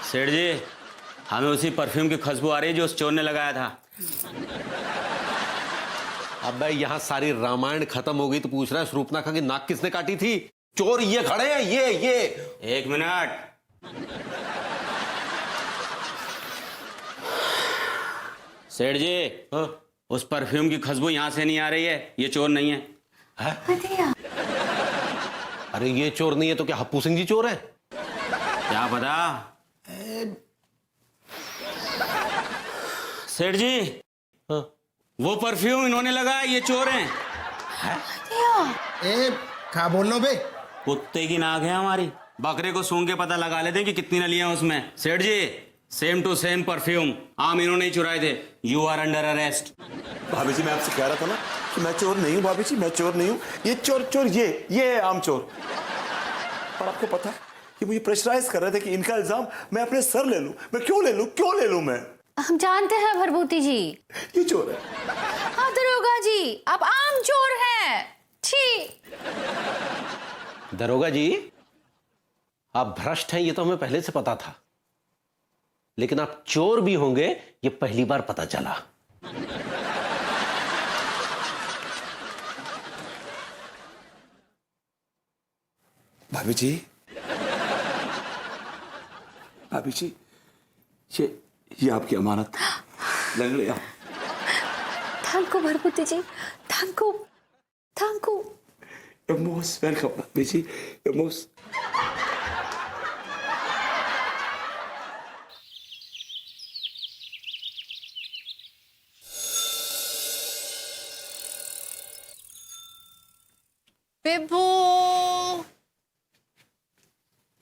सेठ जी, हमें उसी परफ्यूम की खुशबू आ रही है जो उस चोर ने लगाया था। अबे यहाँ सारी रामायण खत्म हो गई तो पूछ रहा है शूर्पणखा की नाक किसने काटी थी? चोर ये खड़े हैं, ये। एक मिनट। सेठ जी, हाँ? उस परफ्यूम की खुशबू यहां से नहीं आ रही है, ये चोर नहीं है। अरे ये चोर नहीं है तो क्या हप्पू सिंह जी चोर है? क्या पता। सेठ जी, हाँ? वो परफ्यूम इन्होंने लगाया, ये चोर हैं। ए क्या बोल लो बे? कुत्ते की नाक है हमारी, बकरे को सूंघ के पता लगा लेते हैं कि कितनी नलियां उसमें। Seth ji, same to same perfume आम इन्होंने ही चुराए थे। You are under arrest. भाभी जी, मैं आपसे कह रहा था ना कि मैं चोर नहीं हूँ। भाभी जी, मैं चोर नहीं हूँ। ये चोर ये है आम चोर। और आपको पता है कि मुझे प्रेशराइज कर रहे थे कि इनका इल्जाम मैं अपने सर ले लूं। मैं क्यों ले लूं मैं? हम जानते हैं भरभूति जी। ये चोर है। हाँ दरोगा जी, आप आम चोर हैं। छी। दरोगा जी, आप भ्रष्ट हैं ये तो हमें पहले से पता था, लेकिन आप चोर भी होंगे ये पहली बार पता चला। भाभी जी, ये आपकी अमानत। लंगड़े आप। Thank you Bharbhuti ji, thank you. You're most welcome, भाभी जी। You're most... Bibu,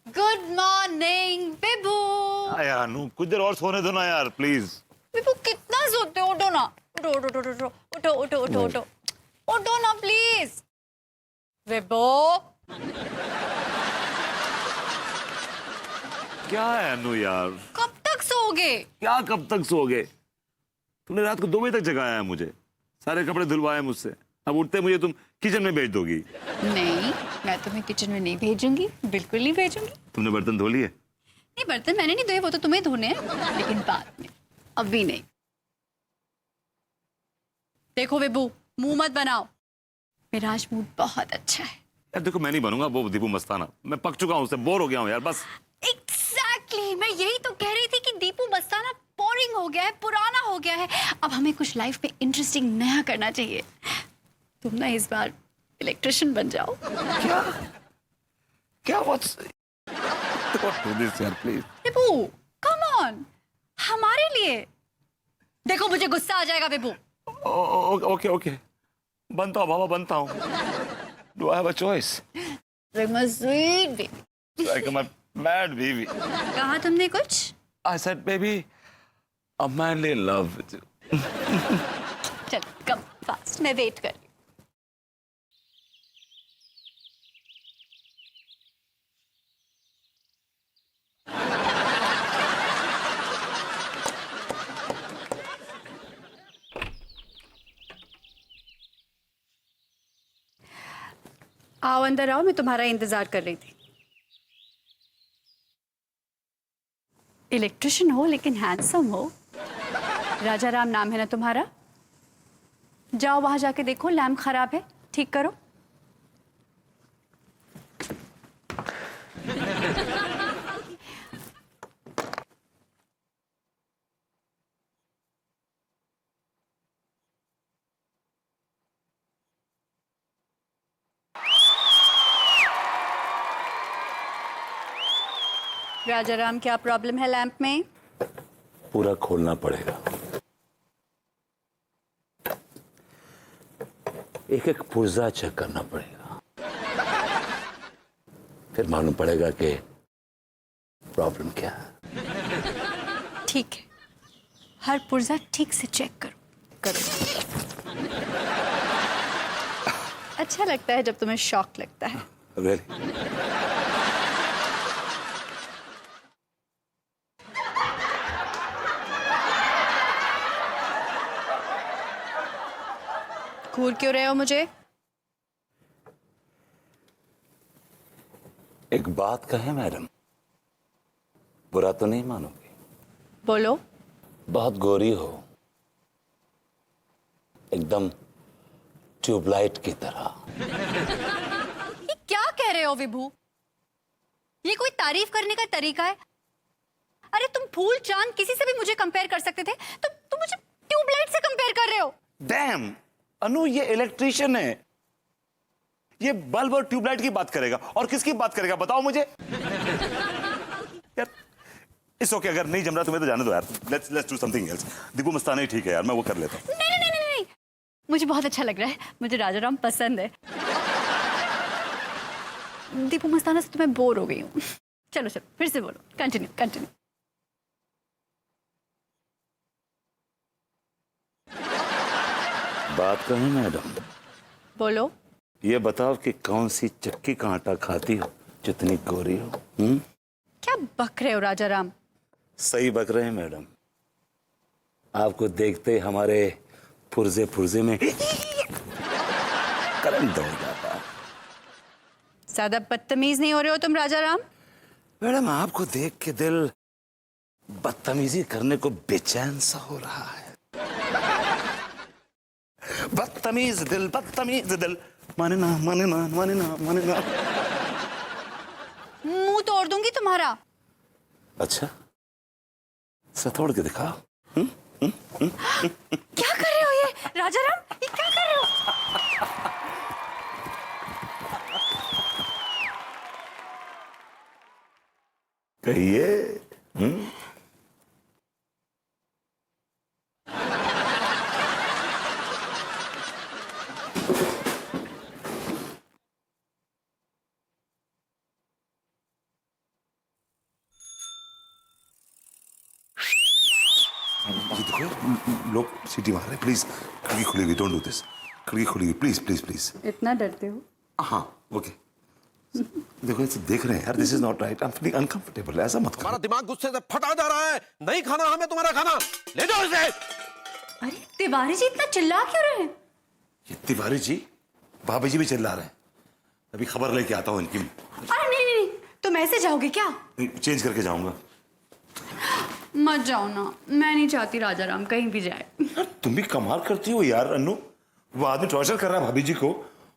good morning Bibu. यार अनु, कुछ देर और सोने दो ना यार, प्लीज। बिबू कितना सोते हो? उठो ना, उठो ना प्लीज। बिबू, क्या है अनु यार? कब तक सोओगे? क्या कब तक सोओगे? तुमने रात को 2 बजे तक जगाया है मुझे, सारे कपड़े धुलवाए मुझसे। अब उठते मुझे तुम किचन में भेज दोगी? नहीं, मैं तुम्हें किचन में नहीं भेजूंगी, बिल्कुल नहीं भेजूंगी। तुमने बर्तन धो लिए? नहीं, बर्तन मैंने नहीं धोए, वो तो तुम्हें धोने हैं, लेकिन बाद में, अभी नहीं। देखो बिबू, मुंह मत बनाओ, मेरा आज मूड बहुत अच्छा है। यार देखो, मैं नहीं बनूंगा वो दीपू मस्ताना। मैं पक चुका हूँ उससे, बोर हो गया हूँ यार, बस। एग्जैक्टली, मैं यही तो कह रही थी कि दीपू मस्ताना बोरिंग हो गया है, पुराना हो गया है। अब हमें कुछ लाइफ में इंटरेस्टिंग नया करना चाहिए। तुम ना इस बार इलेक्ट्रिशियन बन जाओ। क्या व्हाट्स डू दिस यार, प्लीज। बिबू, कम ऑन, हमारे लिए। देखो मुझे गुस्सा आ जाएगा बिबू। ओके, बनता हूँ बाबा, बनता हूँ। Do I have a choice? Sweet baby. Like my mad baby. कहा तुमने कुछ? I said baby, I'm madly in love with you. चल कम फास्ट, मैं वेट कर रही हूँ। आओ अंदर आओ, मैं तुम्हारा इंतजार कर रही थी। इलेक्ट्रिशियन हो लेकिन हैंडसम हो। राजा राम नाम है ना तुम्हारा? जाओ वहां जाके देखो, लैंप खराब है, ठीक करो। राजा राम, क्या प्रॉब्लम है लैंप में? पूरा खोलना पड़ेगा, एक एक पुर्जा चेक करना पड़ेगा, फिर मालूम पड़ेगा कि प्रॉब्लम क्या है। ठीक है, हर पुर्जा ठीक से चेक करो। अच्छा लगता है जब तुम्हें शॉक लगता है। Really? घूर क्यों रहे हो मुझे? एक बात कहें मैडम, बुरा तो नहीं मानोगे? बोलो। बहुत गोरी हो, एकदम ट्यूबलाइट की तरह। ये क्या कह रहे हो विभू? ये कोई तारीफ करने का तरीका है? अरे तुम फूल चांद किसी से भी मुझे कंपेयर कर सकते थे, तो तुम मुझे ट्यूबलाइट से कंपेयर कर रहे हो? डैम अनु, ये इलेक्ट्रिशियन है, ये बल्ब और ट्यूबलाइट की बात करेगा और किसकी बात करेगा बताओ मुझे। यार इस ओके, अगर नहीं जम रहा तुम्हें तो जाने दो यार। Let's do something else. Deepu Mastana ही ठीक है यार, मैं वो कर लेता हूँ। नहीं नहीं नहीं नहीं नहीं, मुझे बहुत अच्छा लग रहा है, मुझे राजाराम पसंद है। दीपू मस्ताना से तो मैं बोर हो गई हूँ। चलो चलो फिर से बोलो, कंटिन्यू कंटिन्यू। बात कहें मैडम, बोलो। ये बताओ कि कौन सी चक्की का आटा खाती हो जितनी गोरी हो? क्या बक रहे हो राजाराम? सही बक रहे हैं मैडम, आपको देखते ही हमारे पुर्जे पुर्जे में करंट दौड़ जाता है। ज्यादा बदतमीज नहीं हो रहे हो तुम राजाराम? मैडम आपको देख के दिल बदतमीजी करने को बेचैन सा हो रहा है। बदतमीज दिल, माने ना माने ना माने ना माने ना। मुंह तोड़ दूंगी तुम्हारा। अच्छा सतोड़ के दिखाओ। क्या कर रहे हो ये राजाराम? ये क्या कर रहे हो? कहिए। ये देखो लोग सीटी मार रहे हैं, प्लीज खिड़की खुली हुई, डोंट डू दिस। खिड़की खुली हुई, प्लीज प्लीज प्लीज। इतना डरते हो? हाँ ओके। देखो ऐसे देख रहे हैं यार, this is not right, I am feeling uncomfortable. ऐसा मत हमारा करो। दिमाग गुस्से से फटा जा रहा है। नहीं खाना हमें तुम्हारा खाना, ले जाओ इसे। अरे तिवारी जी इतना चिल्ला क्यों रहे हैं? ये तिवारी जी, भाभी जी भी चिल्ला रहे हैं। अभी खबर लेके आता हूँ इनकी। अरे नहीं नहीं, तुम ऐसे जाओगे क्या? चेंज करके जाऊंगा। मत जाओ ना, मैं नहीं चाहती राजाराम कहीं भी जाए। यार तुम भी कमाल करती हो यार अनु, वो आदमी टॉर्चर कर रहा है भाभी जी को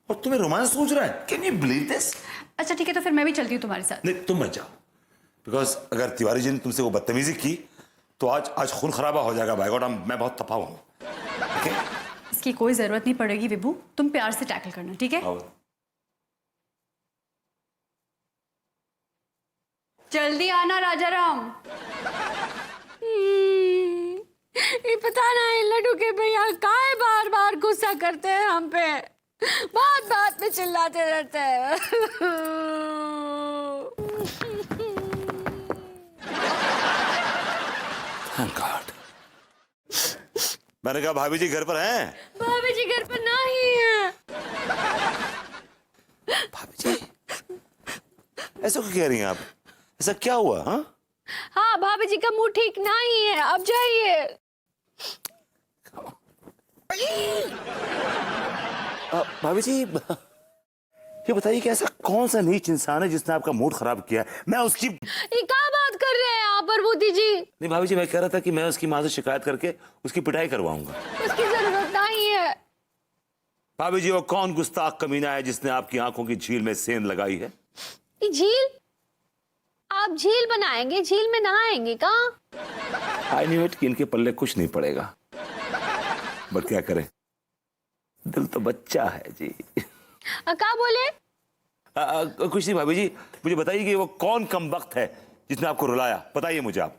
और तुम्हें रोमांस सोच रहा है। Can you believe this? अच्छा ठीक है, तो फिर मैं भी चलती हूँ तुम्हारे साथ। नहीं तुम मत जाओ, बिकॉज अगर तिवारी जी ने तुमसे वो बदतमीजी की तो आज खून खराबा हो जाएगा। भाई गॉड, मैं बहुत तपा हूँ। ओके इसकी कोई जरूरत नहीं पड़ेगी विभू, तुम प्यार से टैकल करना, ठीक है? जल्दी आना राजाराम। ये पता नहीं लड्डू के भैया काहे बार बार गुस्सा करते हैं हम पे, बात बात में चिल्लाते रहते हैं। Thank God. मैंने कहा भाभी जी घर पर हैं? भाभी जी घर पर नहीं है। भाभी जी ऐसा क्यों कह रही हैं आप? ऐसा क्या हुआ? हाँ भाभी जी का मुंह ठीक नहीं है, अब जाइए। भाभी जी ये बताइए कि ऐसा कौन सा नीच इंसान है जिसने आपका मूड खराब किया है? मैं उसकी ये क्या बात कर रहे हैं आप प्रबुद्धि जी? नहीं भाभी जी, मैं कह रहा था कि मैं उसकी माँ से शिकायत करके उसकी पिटाई करवाऊंगा। उसकी जरूरत नहीं है। भाभी जी वो कौन गुस्ताख कमीना है जिसने आपकी आंखों की झील में सेंध लगाई है? ये झील? आप झील बनाएंगे, झील में नहाएंगे कहाँ? आई न्यू इट कि इनके पल्ले कुछ नहीं पड़ेगा, बट क्या करें, दिल तो बच्चा है जी। क्या बोले? कुछ नहीं भाभी जी, मुझे बताइए कि वो कौन कमबख्त है जिसने आपको रुलाया? बताइए मुझे आप।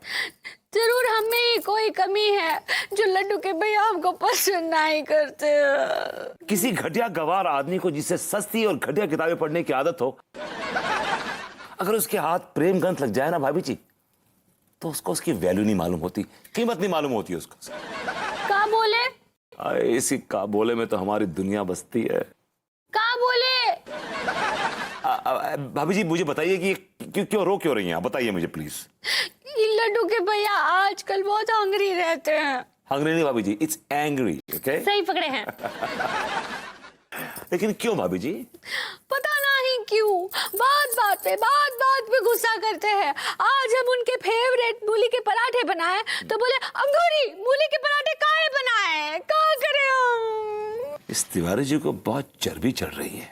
जरूर हमें ही कोई कमी है जो लड्डू के भैया हमको पसंद नहीं करते। किसी घटिया गवार आदमी को जिससे सस्ती और घटिया किताबें पढ़ने की आदत हो, अगर उसके हाथ प्रेम ग्रंथ लग जाए ना भाभी जी, तो उसको उसकी वैल्यू नहीं मालूम होती, कीमत नहीं मालूम होती उसको। क्या बोले? इसी का बोले में तो हमारी दुनिया बसती है। क्या बोले? भाभी जी मुझे बताइए कि क्यों रो क्यों रही हैं आप? बताइए मुझे प्लीज। ये लड्डू के भैया आजकल बहुत हंगरी रहते हैं। हंगरी नहीं भाभी जी, इट्स एंग्री। ओके सही पकड़े हैं। लेकिन क्यों भाभी जी? पता नहीं क्यों बात बात पे गुस्सा करते हैं। आज हम उनके फेवरेट मूली के पराठे बनाए तो बोले अंगूरी मूली के पराठे काहे बनाए, क्या करें हम? इस तिवारी जी को बहुत चर्बी चढ़ रही है,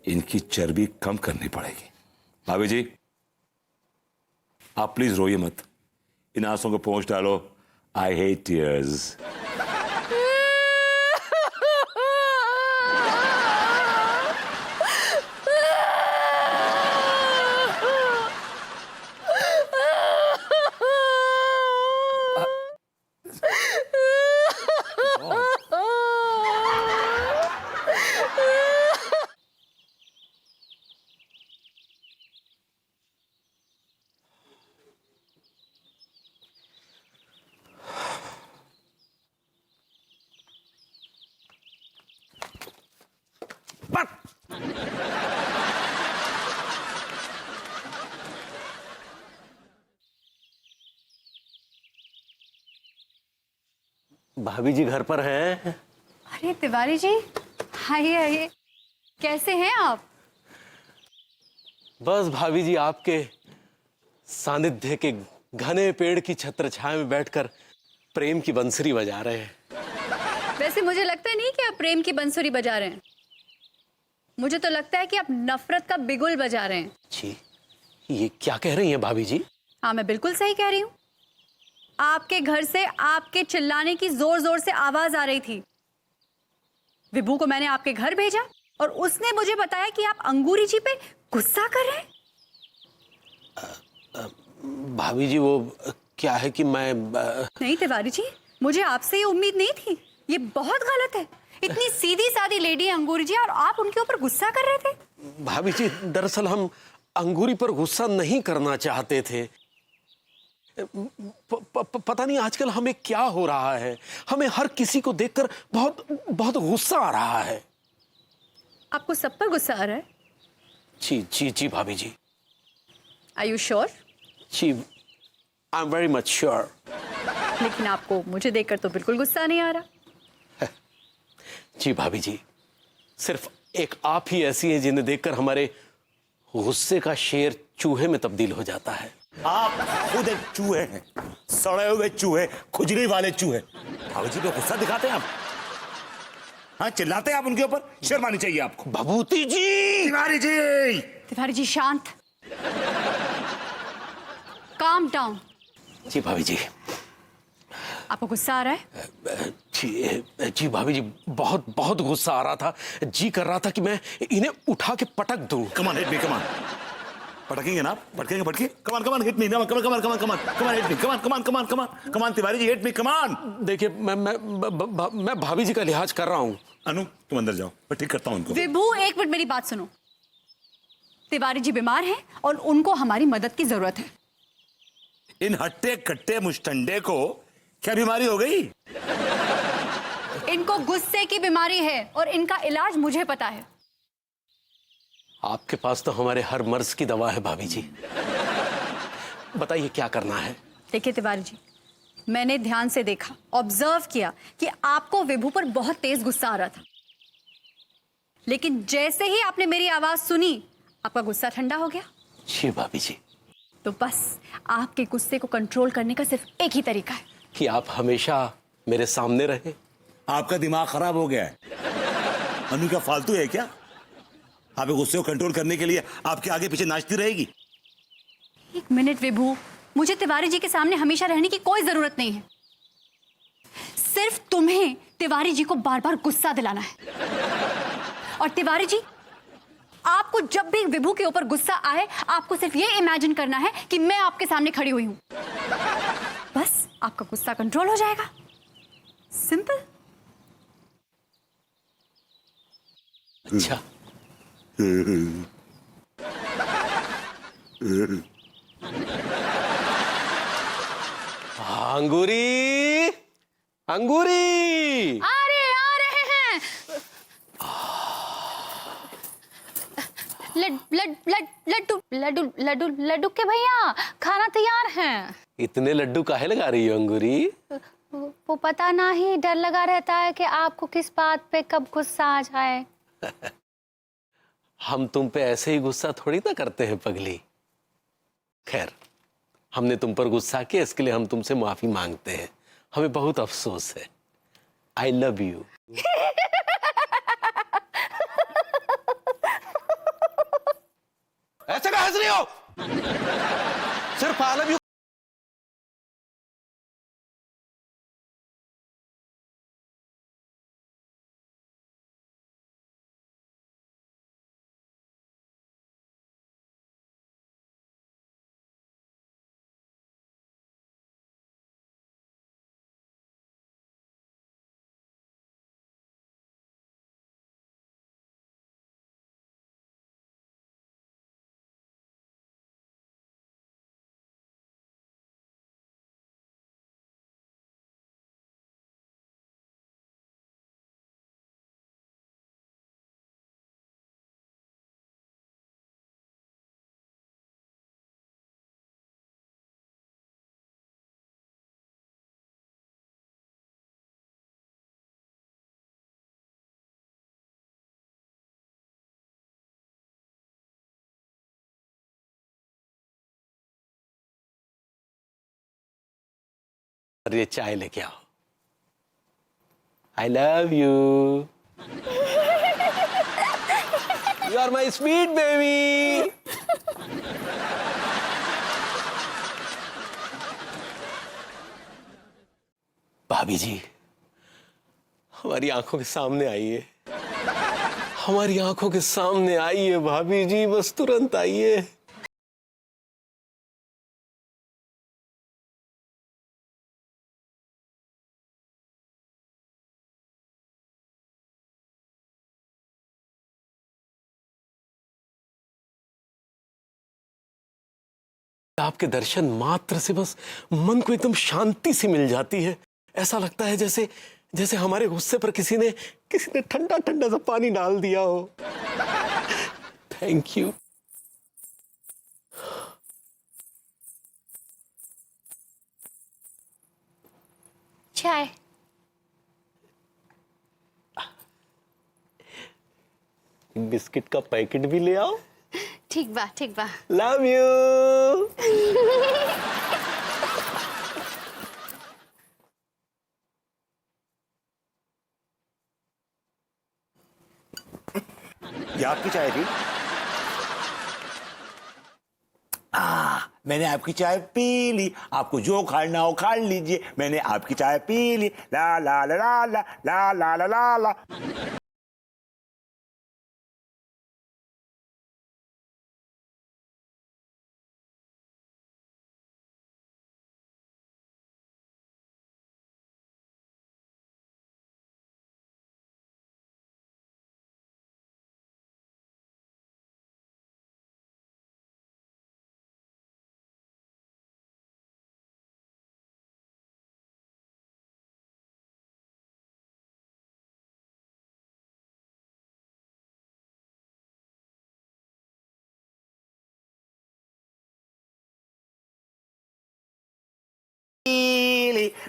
इनकी चर्बी कम करनी पड़ेगी। भाभी जी आप प्लीज रोइए मत, इन आंसुओं को पोंछ डालो। I hate tears. भाभी जी घर पर हैं? अरे तिवारी जी, आइए आइए, कैसे हैं आप? बस भाभी जी आपके सानिध्य के घने पेड़ की छत्र छाया में बैठकर प्रेम की बंसुरी बजा रहे हैं। वैसे मुझे लगता नहीं कि आप प्रेम की बंसुरी बजा रहे हैं, मुझे तो लगता है कि आप नफरत का बिगुल बजा रहे हैं। जी ये क्या कह रही हैं भाभी जी? हाँ मैं बिल्कुल सही कह रही हूँ। आपके घर से आपके चिल्लाने की जोर जोर से आवाज आ रही थी। विभू को मैंने आपके घर भेजा और उसने मुझे बताया कि आप अंगूरी जी पे गुस्सा कर रहे हैं। भाभी जी वो क्या है कि मैं नहीं तिवारी जी, मुझे आपसे ये उम्मीद नहीं थी, ये बहुत गलत है। इतनी सीधी सादी लेडी है अंगूरी जी और आप उनके ऊपर गुस्सा कर रहे थे। भाभी जी दरअसल हम अंगूरी पर गुस्सा नहीं करना चाहते थे। पता नहीं आजकल हमें क्या हो रहा है, हमें हर किसी को देखकर बहुत बहुत गुस्सा आ रहा है। आपको सब पर गुस्सा आ रहा है? जी जी जी भाभी जी। Are you sure? जी I am very much sure. लेकिन आपको मुझे देखकर तो बिल्कुल गुस्सा नहीं आ रहा। जी भाभी जी, सिर्फ एक आप ही ऐसी हैं जिन्हें देखकर हमारे गुस्से का शेर चूहे में तब्दील हो जाता है। आप खुद एक चूहे हैं, सड़े हुए चूहे, खुजली वाले चूहे। भाभी जी पे गुस्सा दिखाते हैं आप, हाँ चिल्लाते हैं आप उनके ऊपर। शर्म आनी चाहिए आपको। भभूति जी। तिवारी जी। तिवारी जी शांत, काम डाउन। जी भाभी जी। आपको गुस्सा आ रहा है? जी भाभी जी बहुत बहुत गुस्सा आ रहा था, जी कर रहा था कि मैं इन्हें उठा के पटक दूं। कमान हिट मी, कमान। पटकेंगे ना आप? पटकेंगे, पटके। कमान कमान हिट मी, कमान कमान कमान कमान कमान हिट मी, कमान कमान कमान कमान कमान तिवारी जी हिट मी, कमान। देखिए मैं भाभी जी का लिहाज कर रहा हूं। अनु तुम अंदर जाओ, मैं ठीक करता हूं उनको। विभू एक मिनट मेरी बात सुनो। तिवारी जी बीमार हैं और उनको हमारी मदद की जरूरत है। इन हट्टे कट्टे मुस्टंडे को क्या बीमारी हो गई? इनको गुस्से की बीमारी है और इनका इलाज मुझे पता है। आपके पास तो हमारे हर मर्ज की दवा है भाभी जी, बताइए क्या करना है? देखिए तिवारी जी, मैंने ध्यान से देखा, ऑब्जर्व किया कि आपको विभू पर बहुत तेज गुस्सा आ रहा था, लेकिन जैसे ही आपने मेरी आवाज सुनी आपका गुस्सा ठंडा हो गया। जी भाभी जी। तो बस आपके गुस्से को कंट्रोल करने का सिर्फ एक ही तरीका है कि आप हमेशा मेरे सामने रहे। आपका दिमाग खराब हो गया है। अनु क्या फालतू है क्या? आप गुस्से को कंट्रोल करने के लिए आपके आगे पीछे नाचती रहेगी। एक मिनट विभू, मुझे तिवारी जी के सामने हमेशा रहने की कोई जरूरत नहीं है। सिर्फ तुम्हें तिवारी जी को बार बार गुस्सा दिलाना है। और तिवारी जी, आपको जब भी विभू के ऊपर गुस्सा आए आपको सिर्फ ये इमेजिन करना है कि मैं आपके सामने खड़ी हुई हूं। बस आपका गुस्सा कंट्रोल हो जाएगा। सिंपल। अच्छा अंगूरी अंगूरी। आ रहे हैं। लड्डू लड्डू लड्डू लड्डू के भैया खाना तैयार है। इतने लड्डू काहे लगा रही हो अंगूरी? वो पता ना ही डर लगा रहता है कि आपको किस बात पे कब गुस्सा आ जाए। हम तुम पे ऐसे ही गुस्सा थोड़ी ना करते हैं पगली। खैर, हमने तुम पर गुस्सा किया, इसके लिए हम तुमसे माफी मांगते हैं। हमें बहुत अफसोस है। आई लव यू। ऐसे का हंस रही हो? सिर्फ आई लव यू। और ये चाय लेके आओ। I love you. You are my sweet baby. भाभी जी, हमारी आंखों के सामने आइए। हमारी आंखों के सामने आइए भाभी जी, बस तुरंत आइए। आपके दर्शन मात्र से बस मन को एकदम शांति सी मिल जाती है। ऐसा लगता है जैसे जैसे हमारे गुस्से पर किसी ने ठंडा ठंडा सा पानी डाल दिया हो। Thank you. चाय। बिस्किट का पैकेट भी ले आओ। ठीक बा, ठीक बा। Love you. ये आपकी चाय थी? मैंने आपकी चाय पी ली। आपको जो खाना हो खा लीजिए। मैंने आपकी चाय पी ली। ला ला ला ला ला ला ला ला ला ला।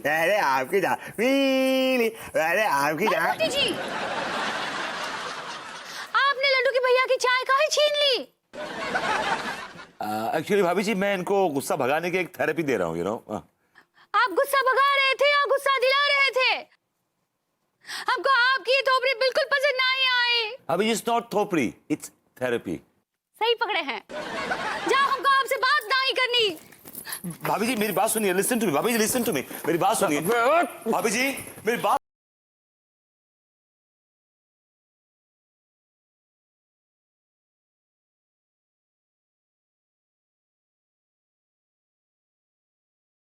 मैंने आपकी चाय पी ली। मैंने आपकी चाय। आंटी जी, आपने लड्डू की भैया की चाय काहे छीन ली? एक्चुअली भाभी जी, मैं इनको गुस्सा भगाने की एक थेरेपी दे रहा हूँ, यू नो। आप गुस्सा भगा रहे थे या गुस्सा दिला रहे थे? हमको आपकी ये थोपड़ी बिल्कुल पसंद नहीं आई। भाभी, इट्स नॉट थोपड़ी, इट्स थेरेपी। सही पकड़े हैं। जाओ, हमको आपसे बात नहीं करनी। भाभी जी, मेरी बात सुनिए। लिसन टू मी भाभी जी, लिसन टू मी। मेरी बात सुनिए भाभी जी, मेरी बात।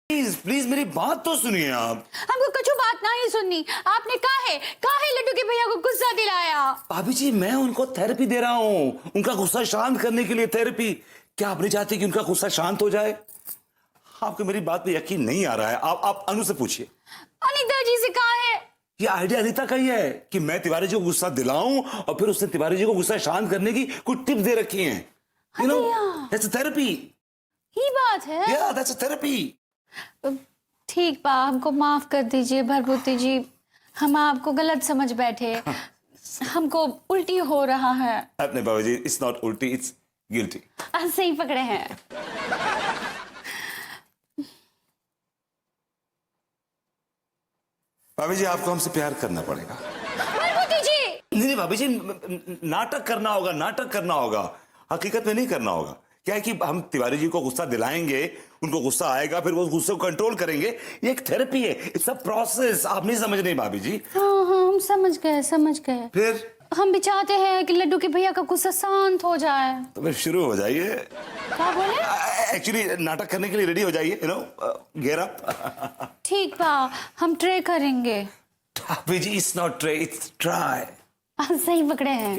प्लीज प्लीज मेरी बात तो सुनिए आप। हमको कुछ बात नहीं सुननी। आपने काहे लड्डू के भैया को गुस्सा दिलाया? भाभी जी, मैं उनको थेरेपी दे रहा हूँ, उनका गुस्सा शांत करने के लिए थेरेपी। क्या आप नहीं चाहते कि उनका गुस्सा शांत हो जाए? आपको मेरी बात पे यकीन नहीं आ रहा है। आप अनु से पूछिए। अनीता जी से कहा है? ये आइडिया अनीता का ही है कि मैं तिवारी जी को गुस्सा दिलाऊं और फिर उसने तिवारी जी को गुस्सा शांत करने की कुछ टिप्स दे रखी हैं। You know, that's a therapy. ही बात है। या दैट्स अ थेरेपी। ठीक बा, हमको माफ कर दीजिए भरभूति जी, हम आपको गलत समझ बैठे, हमको उल्टी हो रहा है। नहीं बाबा जी, इट्स नॉट उल्टी, इट्स गिल्टी। सही पकड़े हैं। भाभी जी आपको हमसे प्यार करना पड़ेगा। भरभूति जी नहीं नहीं भाभी जी, नाटक करना होगा, नाटक करना होगा, हकीकत में नहीं करना होगा। क्या है कि हम तिवारी जी को गुस्सा दिलाएंगे, उनको गुस्सा आएगा, फिर वो गुस्से को कंट्रोल करेंगे। ये एक थेरेपी है, इट्स अ प्रोसेस। आप नहीं समझ रही भाभी जी। हाँ हाँ, हम समझ गए समझ गए। फिर हम भी चाहते हैं कि लड्डू के भैया का गुस्सा शांत हो जाए। तो फिर शुरू हो जाइए। क्या बोले? एक्चुअली नाटक करने के लिए रेडी हो जाइए, यू नो, गेयर अप। ठीक बा, हम ट्राई करेंगे। भाभी जी, it's not try, it's try. सही पकड़े हैं।